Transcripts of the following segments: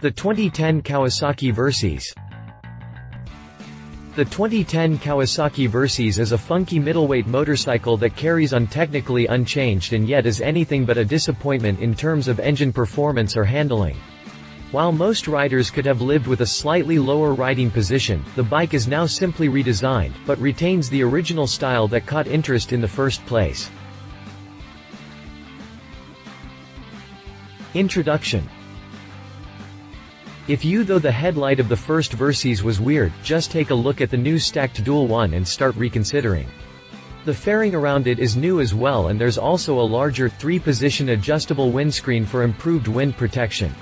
The 2010 Kawasaki Versys. The 2010 Kawasaki Versys is a funky middleweight motorcycle that carries on technically unchanged and yet is anything but a disappointment in terms of engine performance or handling. While most riders could have lived with a slightly lower riding position, the bike is now simply redesigned, but retains the original style that caught interest in the first place. Introduction. If you thought the headlight of the first Versys was weird, just take a look at the new stacked dual one and start reconsidering. The fairing around it is new as well, and there's also a larger, 3-position adjustable windscreen for improved wind protection.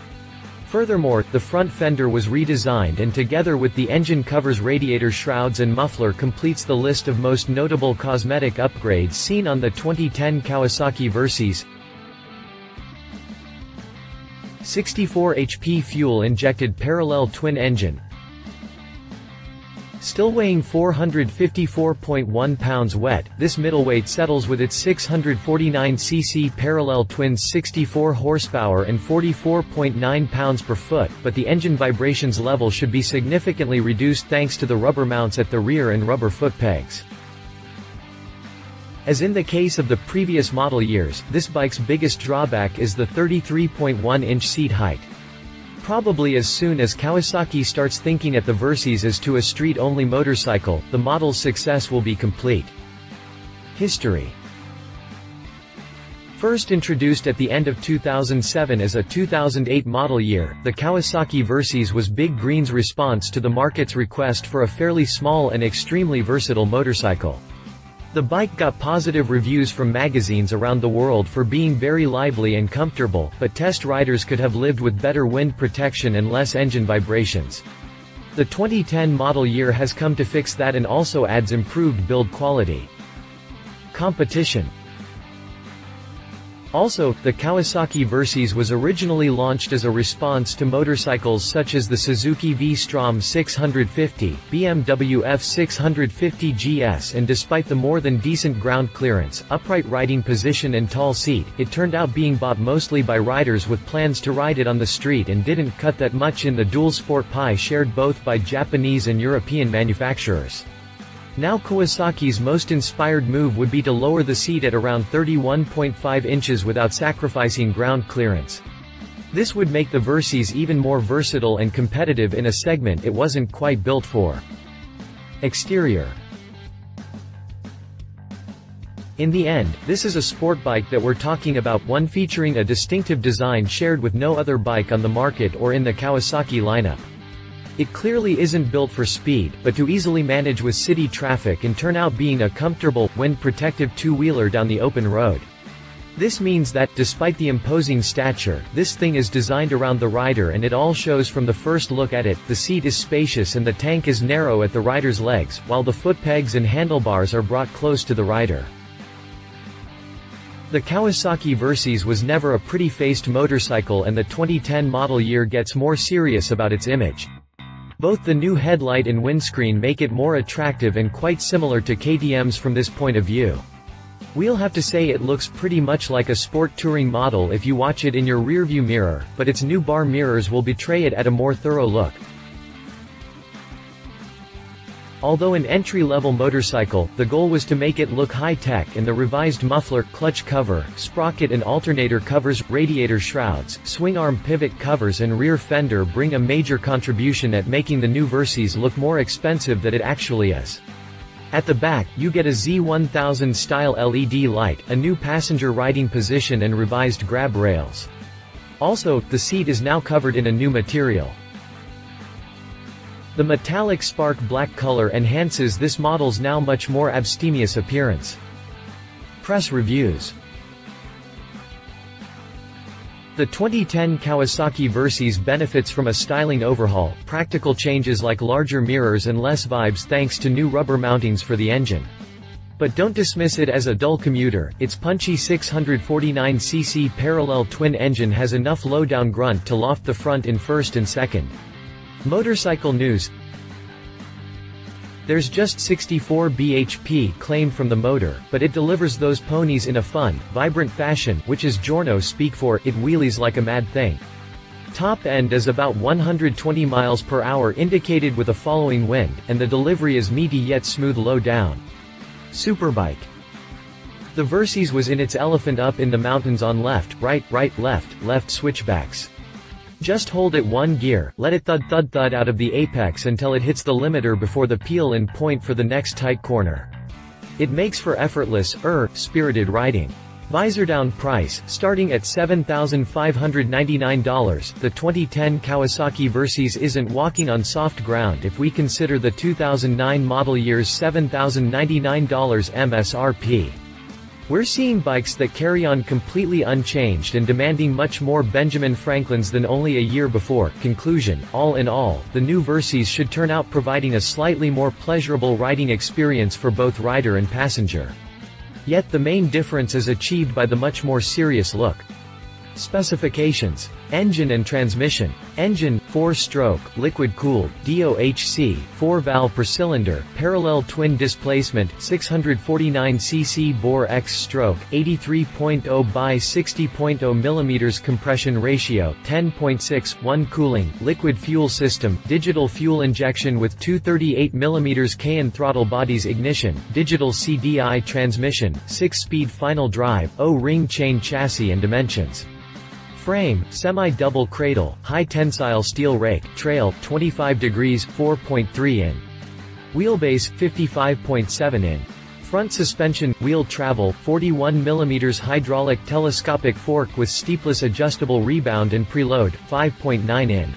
Furthermore, the front fender was redesigned and together with the engine covers, radiator shrouds and muffler completes the list of most notable cosmetic upgrades seen on the 2010 Kawasaki Versys. 64 HP fuel-injected parallel twin engine. Still weighing 454.1 pounds wet, this middleweight settles with its 649cc parallel twins, 64 horsepower and 44.9 pounds per foot, but the engine vibrations level should be significantly reduced thanks to the rubber mounts at the rear and rubber foot pegs. As in the case of the previous model years, this bike's biggest drawback is the 33.1-inch seat height. Probably as soon as Kawasaki starts thinking at the Versys as to a street-only motorcycle, the model's success will be complete. History. First introduced at the end of 2007 as a 2008 model year, the Kawasaki Versys was Big Green's response to the market's request for a fairly small and extremely versatile motorcycle. The bike got positive reviews from magazines around the world for being very lively and comfortable, but test riders could have lived with better wind protection and less engine vibrations. The 2010 model year has come to fix that and also adds improved build quality. Competition. Also, the Kawasaki Versys was originally launched as a response to motorcycles such as the Suzuki V-Strom 650, BMW F650 GS, and despite the more than decent ground clearance, upright riding position and tall seat, it turned out being bought mostly by riders with plans to ride it on the street and didn't cut that much in the dual sport pie shared both by Japanese and European manufacturers. Now Kawasaki's most inspired move would be to lower the seat at around 31.5 inches without sacrificing ground clearance. This would make the Versys even more versatile and competitive in a segment it wasn't quite built for. Exterior. In the end, this is a sport bike that we're talking about, one featuring a distinctive design shared with no other bike on the market or in the Kawasaki lineup. It clearly isn't built for speed, but to easily manage with city traffic and turn out being a comfortable, wind-protective two-wheeler down the open road. This means that, despite the imposing stature, this thing is designed around the rider, and it all shows from the first look at it. The seat is spacious and the tank is narrow at the rider's legs, while the foot pegs and handlebars are brought close to the rider. The Kawasaki Versys was never a pretty-faced motorcycle, and the 2010 model year gets more serious about its image. Both the new headlight and windscreen make it more attractive and quite similar to KTM's from this point of view. We'll have to say it looks pretty much like a sport touring model if you watch it in your rearview mirror, but its new bar mirrors will betray it at a more thorough look. Although an entry-level motorcycle, the goal was to make it look high-tech, and the revised muffler, clutch cover, sprocket and alternator covers, radiator shrouds, swing arm pivot covers and rear fender bring a major contribution at making the new Versys look more expensive than it actually is. At the back, you get a Z1000 style LED light, a new passenger riding position and revised grab rails. Also, the seat is now covered in a new material. The metallic spark black color enhances this model's now much more abstemious appearance. Press reviews. The 2010 Kawasaki Versys benefits from a styling overhaul, practical changes like larger mirrors and less vibes thanks to new rubber mountings for the engine. But don't dismiss it as a dull commuter. Its punchy 649cc parallel twin engine has enough low-down grunt to loft the front in first and second. Motorcycle news. There's just 64 bhp claimed from the motor, but it delivers those ponies in a fun, vibrant fashion, which is Giorno speak for, it wheelies like a mad thing. Top end is about 120 miles per hour indicated with a following wind, and the delivery is meaty yet smooth low down. Superbike. The Versys was in its elephant up in the mountains on left, left switchbacks. Just hold it one gear, let it thud out of the apex until it hits the limiter before the peel-in point for the next tight corner. It makes for effortless, spirited riding. Visor down price, starting at $7,599, the 2010 Kawasaki Versys isn't walking on soft ground if we consider the 2009 model year's $7,099 MSRP. We're seeing bikes that carry on completely unchanged and demanding much more Benjamin Franklins than only a year before. Conclusion: all in all, the new Versys should turn out providing a slightly more pleasurable riding experience for both rider and passenger. Yet the main difference is achieved by the much more serious look. Specifications: engine and transmission. Engine, 4-stroke, liquid-cooled, DOHC, 4-valve per cylinder, parallel twin displacement, 649 cc bore X-stroke, 83.0 by 60.0 mm compression ratio, 10.6, cooling, liquid fuel system, digital fuel injection with 238 mm Cayenne throttle bodies, ignition, digital CDI transmission, 6-speed final drive, O-ring chain chassis and dimensions. Frame, semi-double cradle, high-tensile steel rake, trail, 25 degrees, 4.3 in. Wheelbase, 55.7 in. Front suspension, wheel travel, 41 mm hydraulic telescopic fork with steepless adjustable rebound and preload, 5.9 in.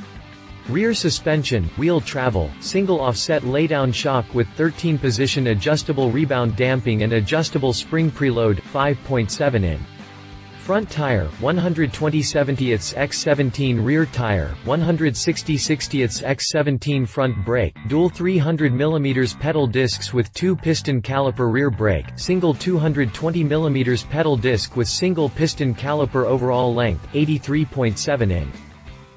Rear suspension, wheel travel, single offset laydown shock with 13-position adjustable rebound damping and adjustable spring preload, 5.7 in. Front tire, 120/70ths x17 rear tire, 160/60ths x17 front brake, dual 300 mm pedal discs with 2-piston caliper rear brake, single 220 mm pedal disc with single piston caliper. Overall length, 83.7 in.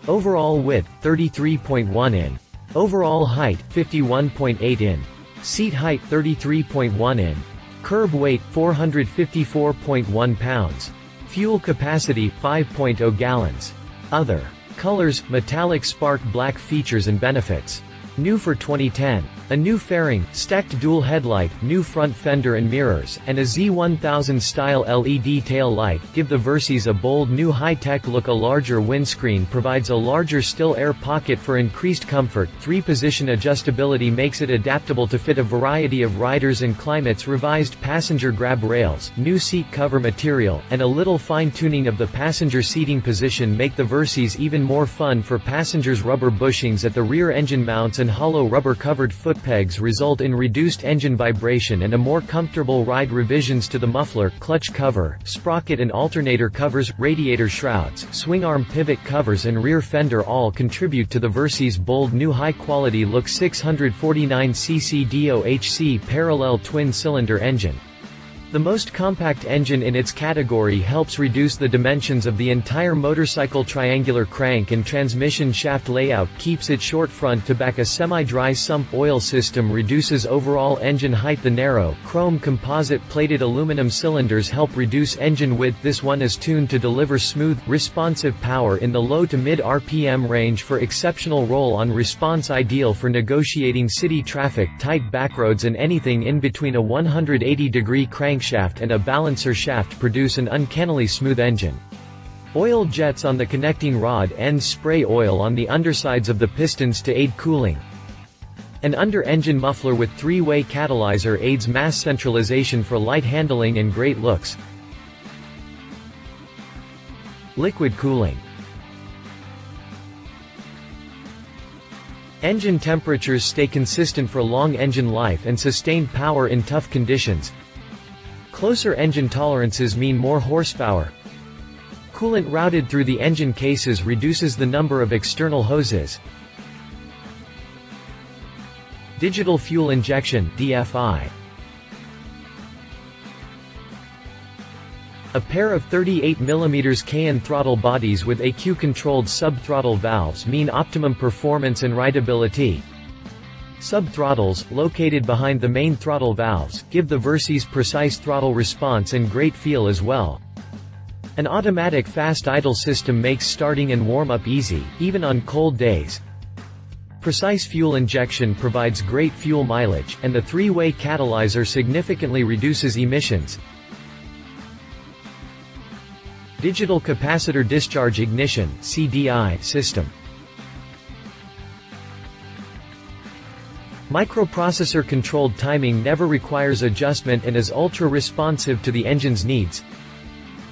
Overall width, 33.1 in. Overall height, 51.8 in. Seat height, 33.1 in. Curb weight, 454.1 pounds. Fuel capacity, 5.0 gallons. Other colors, metallic spark black. Features and benefits. New for 2010. A new fairing, stacked dual headlight, new front fender and mirrors, and a Z1000 style LED tail light give the Versys a bold new high-tech look. A larger windscreen provides a larger still air pocket for increased comfort. 3-position adjustability makes it adaptable to fit a variety of riders and climates. Revised passenger grab rails, new seat cover material, and a little fine-tuning of the passenger seating position make the Versys even more fun for passengers. Rubber bushings at the rear engine mounts and hollow rubber-covered foot pegs result in reduced engine vibration and a more comfortable ride. Revisions to the muffler, clutch cover, sprocket and alternator covers, radiator shrouds, swing arm pivot covers and rear fender all contribute to the Versys' bold new high-quality look. 649cc DOHC parallel twin-cylinder engine. The most compact engine in its category helps reduce the dimensions of the entire motorcycle. Triangular crank and transmission shaft layout keeps it short. Front to back a semi-dry sump oil system reduces overall engine height. The narrow, chrome composite plated aluminum cylinders help reduce engine width. This one is tuned to deliver smooth, responsive power in the low to mid RPM range for exceptional roll-on response, ideal for negotiating city traffic, tight backroads and anything in between. A 180-degree crankshaft and a balancer shaft produce an uncannily smooth engine. Oil jets on the connecting rod ends spray oil on the undersides of the pistons to aid cooling. An under-engine muffler with 3-way catalyzer aids mass centralization for light handling and great looks. Liquid cooling. Engine temperatures stay consistent for long engine life and sustained power in tough conditions. Closer engine tolerances mean more horsepower. Coolant routed through the engine cases reduces the number of external hoses. Digital fuel injection (DFI). A pair of 38 mm Cayenne throttle bodies with AQ-controlled sub-throttle valves mean optimum performance and rideability. Sub-throttles, located behind the main throttle valves, give the Versys precise throttle response and great feel as well. An automatic fast idle system makes starting and warm-up easy, even on cold days. Precise fuel injection provides great fuel mileage, and the three-way catalyzer significantly reduces emissions. Digital Capacitor Discharge Ignition (CDI) system. Microprocessor-controlled timing never requires adjustment and is ultra-responsive to the engine's needs.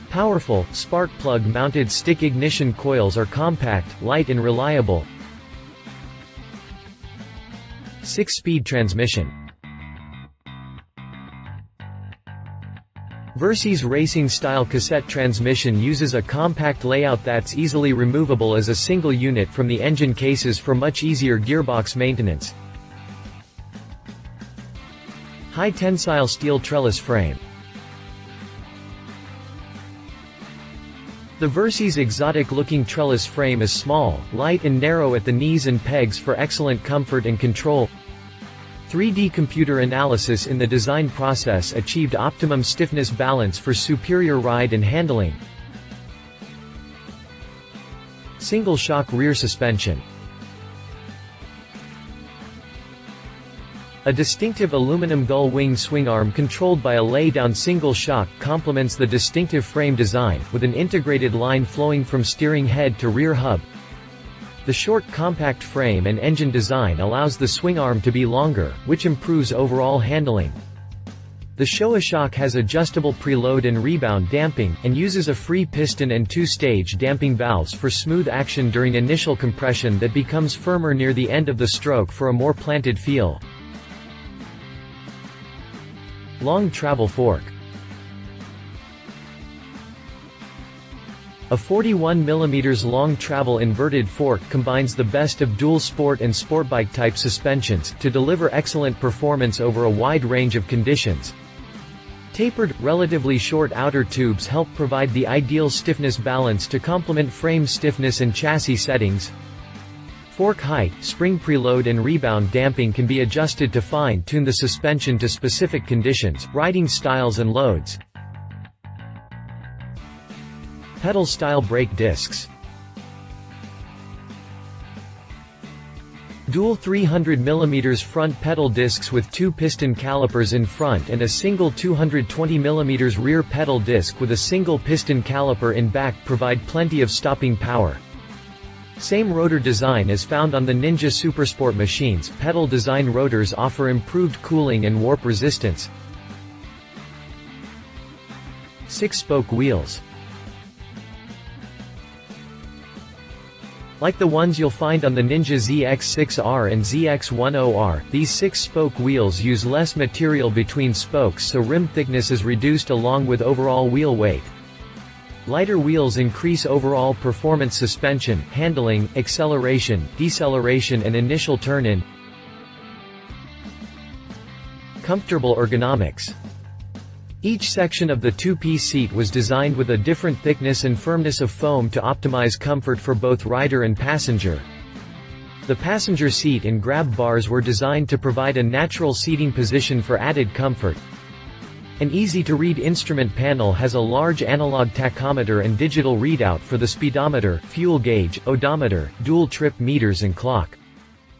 Powerful, spark plug-mounted stick ignition coils are compact, light and reliable. 6-speed transmission. Versys racing-style cassette transmission uses a compact layout that's easily removable as a single unit from the engine cases for much easier gearbox maintenance. High-tensile steel trellis frame. The Versys' exotic-looking trellis frame is small, light and narrow at the knees and pegs for excellent comfort and control. 3D computer analysis in the design process achieved optimum stiffness balance for superior ride and handling. Single-shock rear suspension. A distinctive aluminum gull wing swingarm controlled by a lay-down single shock complements the distinctive frame design, with an integrated line flowing from steering head to rear hub. The short compact frame and engine design allows the swingarm to be longer, which improves overall handling. The Showa shock has adjustable preload and rebound damping, and uses a free piston and two-stage damping valves for smooth action during initial compression that becomes firmer near the end of the stroke for a more planted feel. Long travel fork. A 41 mm long travel inverted fork combines the best of dual sport and sportbike type suspensions, to deliver excellent performance over a wide range of conditions. Tapered, relatively short outer tubes help provide the ideal stiffness balance to complement frame stiffness and chassis settings. Fork height, spring preload and rebound damping can be adjusted to fine-tune the suspension to specific conditions, riding styles and loads. Pedal-style brake discs. Dual 300 mm front pedal discs with two piston calipers in front and a single 220 mm rear pedal disc with a single piston caliper in back provide plenty of stopping power. Same rotor design as found on the Ninja Supersport machines. Pedal design rotors offer improved cooling and warp resistance. 6-spoke wheels. Like the ones you'll find on the Ninja ZX6R and ZX10R, these 6-spoke wheels use less material between spokes, so rim thickness is reduced along with overall wheel weight. Lighter wheels increase overall performance, suspension, handling, acceleration, deceleration and initial turn-in. Comfortable ergonomics. Each section of the two-piece seat was designed with a different thickness and firmness of foam to optimize comfort for both rider and passenger. The passenger seat and grab bars were designed to provide a natural seating position for added comfort. An easy-to-read instrument panel has a large analog tachometer and digital readout for the speedometer, fuel gauge, odometer, dual-trip meters and clock.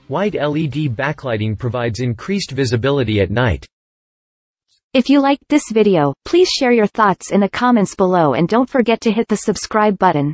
Wide LED backlighting provides increased visibility at night. If you liked this video, please share your thoughts in the comments below and don't forget to hit the subscribe button.